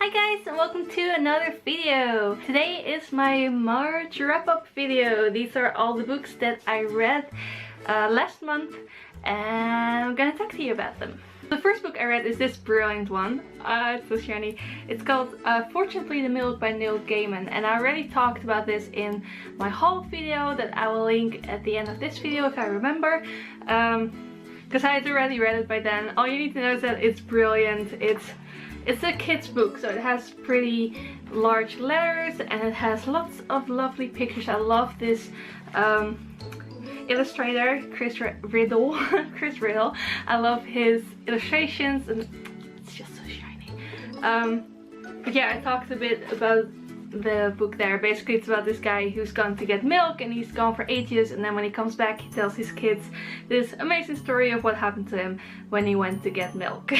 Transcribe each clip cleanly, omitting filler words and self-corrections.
Hi guys, and welcome to another video. Today is my March wrap-up video. These are all the books that I read last month, and I'm gonna talk to you about them. The first book I read is this brilliant one. It's so shiny. It's called Fortunately the Milk by Neil Gaiman, and I already talked about this in my haul video that I will link at the end of this video if I remember. Because I had already read it by then. All you need to know is that it's brilliant. It's a kid's book, so it has pretty large letters and it has lots of lovely pictures. I love this illustrator, Chris Riddle. I love his illustrations and it's just so shiny. But yeah, I talked a bit about the book there. Basically it's about this guy who's gone to get milk and he's gone for ages, and then when he comes back he tells his kids this amazing story of what happened to him when he went to get milk.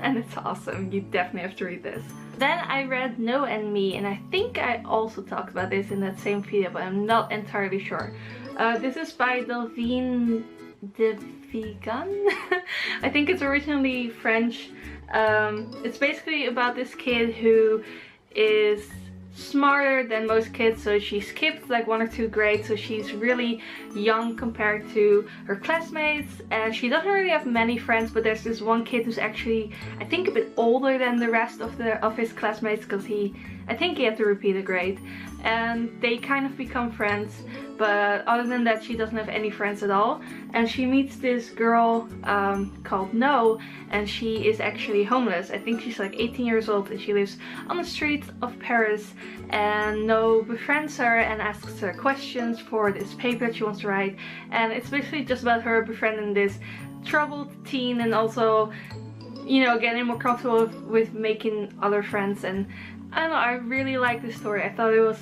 And it's awesome. You definitely have to read this. Then I read No and Me, and I think I also talked about this in that same video, but I'm not entirely sure. This is by Delphine de Vigan. I think it's originally French. It's basically about this kid who is smarter than most kids, so she skipped like 1 or 2 grades, so she's really young compared to her classmates, and she doesn't really have many friends. But there's this one kid who's actually, I think, a bit older than the rest of his classmates, because I think he had to repeat a grade, and they kind of become friends. But other than that, she doesn't have any friends at all. And she meets this girl called No, and she is actually homeless. I think she's like 18 years old and she lives on the streets of Paris. And No befriends her and asks her questions for this paper that she wants to write. And it's basically just about her befriending this troubled teen and also, you know, getting more comfortable with making other friends. And I don't know, I really like this story. I thought it was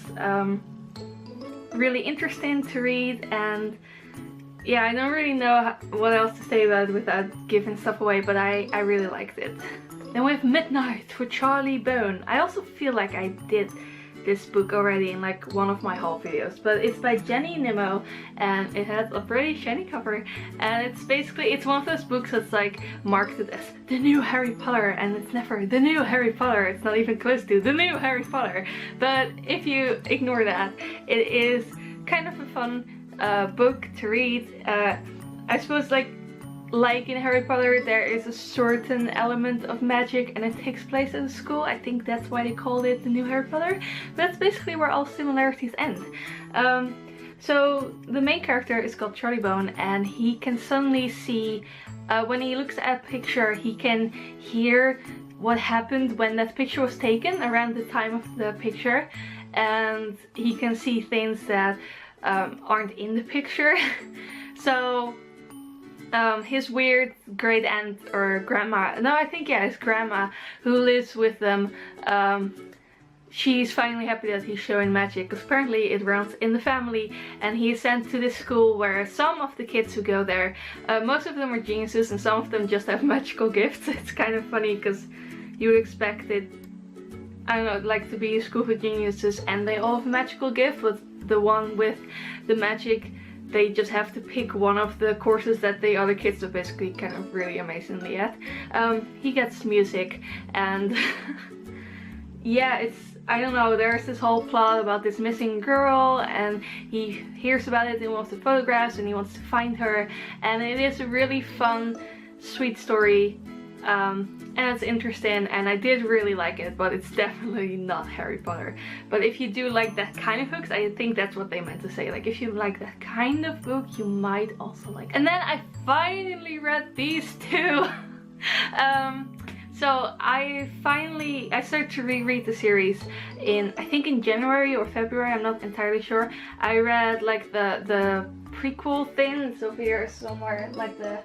really interesting to read, and yeah, I don't really know what else to say about it without giving stuff away, but I really liked it. Then we have Midnight for Charlie Bone. I also feel like I did this book already in like one of my haul videos, but it's by Jenny Nimmo and it has a pretty shiny cover, and it's one of those books that's like marketed as the new Harry Potter, and it's never the new Harry Potter. It's not even close to the new Harry Potter. But if you ignore that, it is kind of a fun book to read. I suppose like in Harry Potter, there is a certain element of magic and it takes place at a school. I think that's why they called it the new Harry Potter. But that's basically where all similarities end. So the main character is called Charlie Bone, and he can suddenly see, when he looks at a picture, he can hear what happened when that picture was taken around the time of the picture. And he can see things that aren't in the picture. So his weird great aunt or grandma, no, I think yeah, his grandma who lives with them, she's finally happy that he's showing magic, because apparently it runs in the family, and he's sent to this school where some of the kids who go there, most of them are geniuses and some of them just have magical gifts. It's kind of funny because you would expect it, I don't know, like to be a school for geniuses and they all have a magical gift, but the one with the magic, they just have to pick one of the courses that the other kids are basically kind of really amazingly at. He gets music, and yeah, I don't know, there's this whole plot about this missing girl, and he hears about it and wants the photographs and he wants to find her, and it is a really fun, sweet story. And it's interesting, and I did really like it, but it's definitely not Harry Potter. But if you do like that kind of books, I think that's what they meant to say. Like, if you like that kind of book, you might also like it. And then I finally read these two. So I started to reread the series I think in January or February, I'm not entirely sure. I read like the prequel thing. It's over here somewhere, like the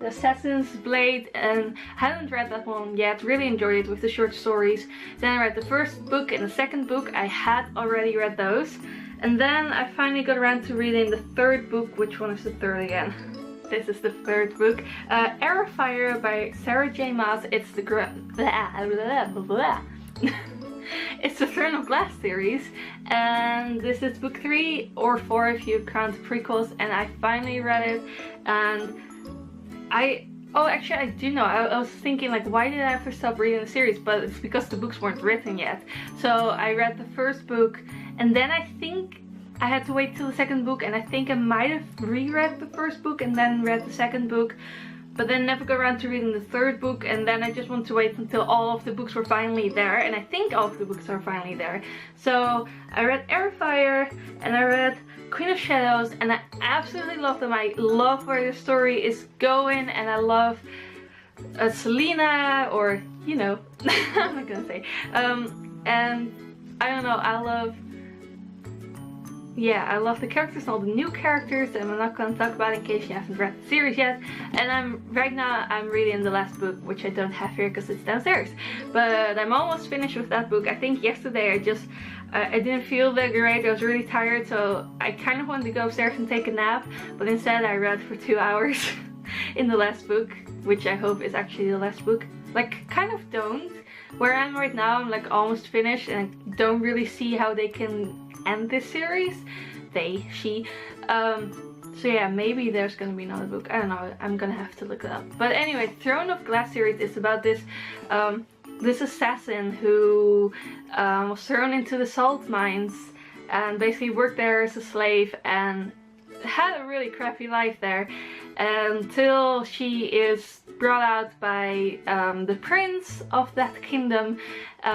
Assassin's Blade, and hadn't read that one yet. Really enjoyed it with the short stories. Then I read the first book and the second book. I had already read those, and then I finally got around to reading the third book. Which one is the third again? This is the third book. Air of Fire by Sarah J. Maas. It's the it's the Throne of Glass series, and this is book 3 or 4 if you count prequels, and I finally read it, and I Oh, actually I do know. I was thinking like, why did I have to stop reading the series? But it's because the books weren't written yet. So I read the first book, and then I think I had to wait till the second book, and I think I might have reread the first book and then read the second book, but then never got around to reading the third book. And then I just wanted to wait until all of the books were finally there, and I think all of the books are finally there. So I read Airfire and I read Queen of Shadows, and I absolutely love them. I love where the story is going, and I love Selena, or you know, I'm not gonna say. And I don't know, I love the characters and all the new characters, and I'm not gonna talk about it in case you haven't read the series yet. And right now I'm reading the last book, which I don't have here because it's downstairs. But I'm almost finished with that book. I think yesterday I didn't feel that great. I was really tired, so I kind of wanted to go upstairs and take a nap, but instead I read for 2 hours in the last book, which I hope is actually the last book. Like, kind of don't. Where I am right now, I'm like almost finished, and I don't really see how they can end this series. So yeah, maybe there's gonna be another book. I don't know, I'm gonna have to look it up. But anyway, Throne of Glass series is about this this assassin who was thrown into the salt mines and basically worked there as a slave and had a really crappy life there until she is brought out by the prince of that kingdom,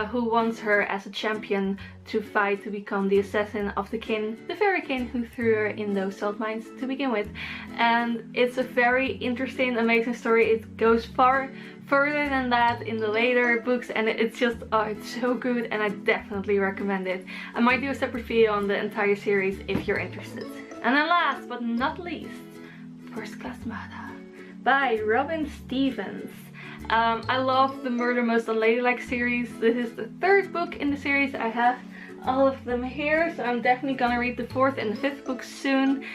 who wants her as a champion to fight to become the assassin of the king, the very king who threw her in those salt mines to begin with. And it's a very interesting, amazing story. It goes far further than that in the later books, and it's just, oh, it's so good, and I definitely recommend it. I might do a separate video on the entire series if you're interested. And then last but not least, First Class Murder by Robin Stevens. I love the Murder Most Unladylike series. This is the third book in the series. I have all of them here, so I'm definitely gonna read the fourth and the fifth book soon.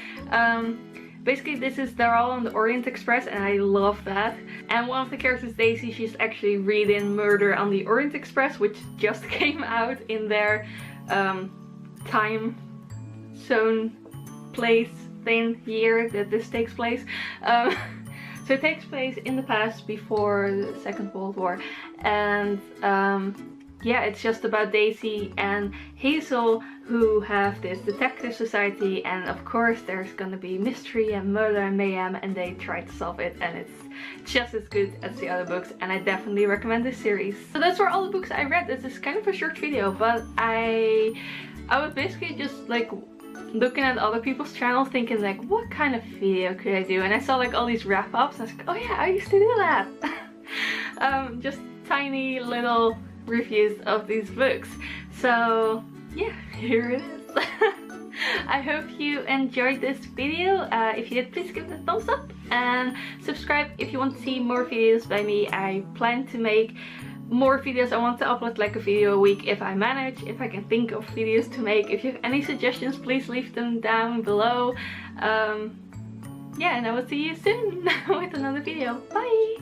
Basically they're all on the Orient Express, and I love that. And one of the characters, Daisy, she's actually reading Murder on the Orient Express, which just came out in their time zone place thing year that this takes place. So it takes place in the past, before the Second World War, and yeah, it's just about Daisy and Hazel, who have this detective society, and of course there's gonna be mystery and murder and mayhem, and they try to solve it, and it's just as good as the other books, and I definitely recommend this series. So those were all the books I read. This is kind of a short video, but I was basically just like looking at other people's channels, thinking like, what kind of video could I do? And I saw like all these wrap-ups, and I was like, oh yeah, I used to do that. Just tiny little reviews of these books. So yeah, here it is. I hope you enjoyed this video. If you did, please give it a thumbs up and subscribe if you want to see more videos by me. I plan to make more videos. I want to upload like a video a week if I manage, if I can think of videos to make. If you have any suggestions, please leave them down below. Yeah, and I will see you soon with another video. Bye!